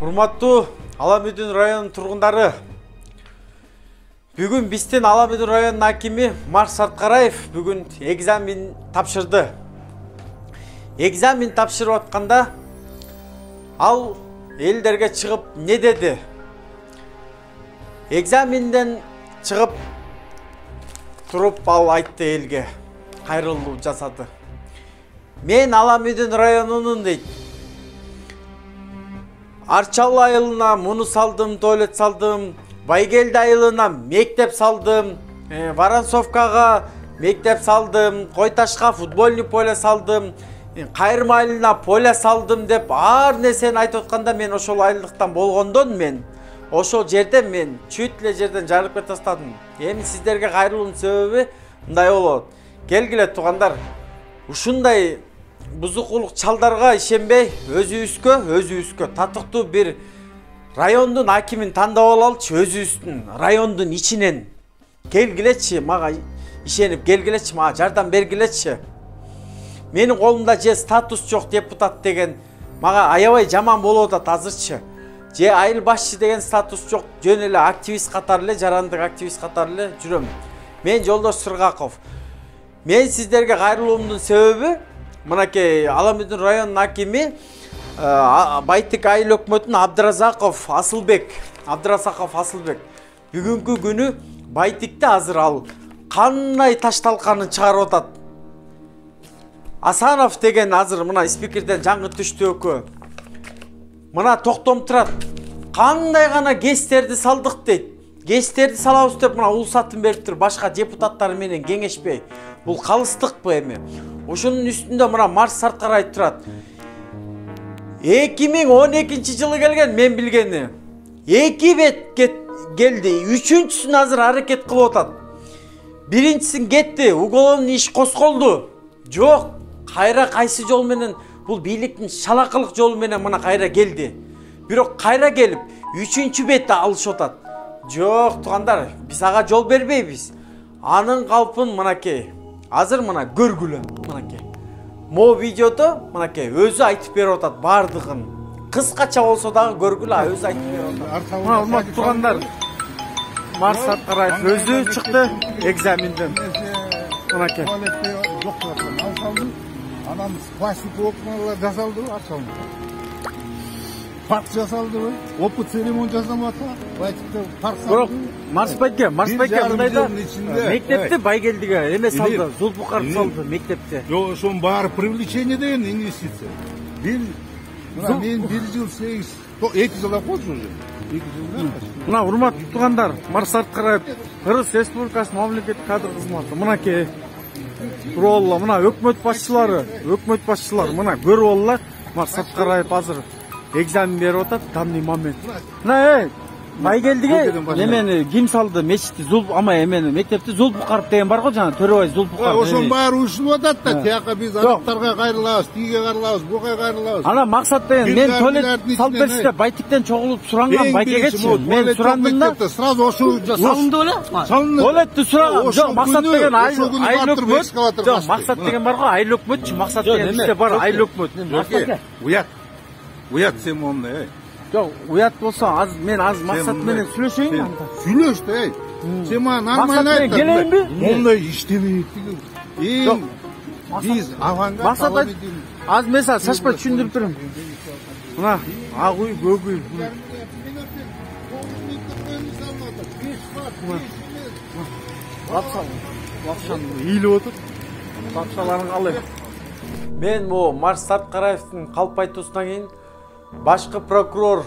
Урматтуу Аламүдүн районунун тургундары, бүгүн биздин Аламүдүн районунун акими Марс Сарткараев бүгүн экзамен тапшырды. Экзамен тапшырып атканда ал элдерге чыгып не деди? Экзаменден чыгып туруп ал айтты элге, кайрылуу жасады. Мен Аламүдүн районунун дейт. Арчал айылына муну салдым, туалет салдым, Байгелди айылына мектеп салдым, Воронцовкага мектеп салдым, Койташка футбольный поле салдым, Кайрма айылына поле салдым деп ар нерсени айтып атканда мен ошол айылдыктан болгондон мен ошол жерден мен чүйт эле жерден жарып кете баштадым. Эми сиздерге кайрылуунун себеби мындай болот. Келгиле туугандар, ушундай бузукулук чалдарга ишенбей, өзүбүзгө татыктуу бир райондун акимин тандап алалычы, өзүбүздүн райондун ичинен. Келгилечи, мага ишенип келгилечи, мага жардам бергилечи. Менин колумда же статус жок депутат деген мага аябай жаман болуп атат азырчы. Же айыл башчы деген статус жок, жөн эле активист катары эле, жарандык активист катары эле жүрөм. Мен Жолдош Сыргаков. Мен сиздерге кайрылуумдун себеби мынакей Аламүдүн районунун акими Байтик айыл өкмөтүнүн Абдыразаков Асылбек. Бүгүнкү күнү Байтикте азыр ал кандай ташталканын чыгарып атат. Асанов деген азыр мына спикерден жаңы түштү өкө. Мына токтом турат. Кандай гана гестерди салдык дейт. Гестерди салабыз деп мына улсатын бериптир, башка депутаттар менен кеңешпей. Бул калыстыкпы эми? Ошонун үстүндө мына Марс Сарткараев турат. 2012 жылы келген, мен билгени. 2 бет келди. Үчүнчүсүн азыр аракет кылып атат. Биринчисин кетти, уголовный иш косколду. Жок, кайра кайсы жол менен бул бийликтин шалакылык жолу менен мына кайра келди. Бирок кайра келип, үчүнчү бетти алышып атат. Жок, туугандар, биз ага жол бербейбиз. Анын калпын мынакей азыр мына көргүлө, мынакей. Мо видеодо мынакей өзү айтып берип атат бардыгын. Кыскача болсо дагы көргүлө, өзү айтып берип атат. Мына урматтуу туугандар, Марс Сарткараев өзү чыкты экзаменден. Мынакей. Анам пластик окналар жасалды, арчалды. Парк жасалды, опыт церемон жасалып атат. Байтикте парк салды. Марс байке мындайда мектепти Байгелдиге эме салды, Зулпукаров салды мектепте. Жок, ошонун баары привлечение деген инвестиция. Мен 1 жыл 8, 2 жылда койчу уже. 2 жылда. Мына урматтуу туугандар, Марс Сарткараев Кыргыз Республикасынын мамлекеттик кадр кызматы. Мынакей туролла, мына өкмөт башчылары мына көрүп алла. Марс Сарткараев азыр экзамен берип атат, данный момент. Мына Байгелдиге эмени ким салды? Мечитти ама эмени мектепти Зулпукаров деген бар го, жана Төрөбай Зулпукаров. Ошонун баары ушунуп атат да, тияка биз арактарга кайрылабыз, тиге кайрылабыз, буга кайрылабыз. Ана максат деген мен туалет салып беришти деп Байтиктен чогулуп суранган Байгегечи. Мен сурандым да. Сразу ошо салынды беле? Туалетти сураган. Жок, максат деген айыл өкмөт. Жок, максат деген бар го, айыл өкмөтчү. Максат деген бизде бар, айыл өкмөт. Уят сен мондай. Жок, уят болсо мен максат менен сүйлөшөйүн анда. Сүйлөш да, сен мага нормально айт. Келейинби? Мондай иштебейт. Биз авангард. Максат аз меса сашпай түшүндүрүп турум. Мына ак үй, көк үй. Лапшан ийилип отур. Лапшаларын калай. Мен бу Марс Сарткараевдин калп айтуусунан кийин башкы прокурор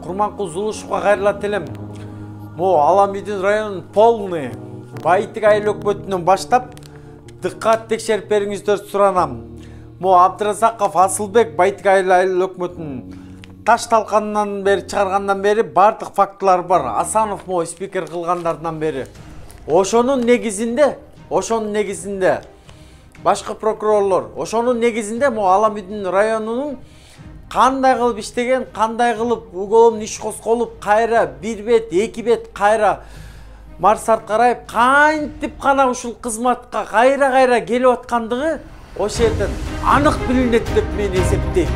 Курманкул Зулушевга кайрылат элем. Мо Аламүдүн районунун полный Байтик айыл өкмөтүнөн баштап дыккат текшерип бериңиздер суранам. Мо Абдыразаков Асылбек Байтик айыл өкмөтүнүн таш талканынан бери чыгаргандан бери бардык фактылар бар. Асанов мо спикер кылгандардан бери. Ошонун негизинде башкы прокурорлор, ошонун негизинде мо Аламүдүн районунун кандай кылып иштеген, кандай кылып уголовный иш косколуп, кайра 1 бет, 2 бет кайра Марс Сарткараев кантип гана ушул кызматка кайра келип аткандыгы ошол жерден анык билинет деп мен эсептейм.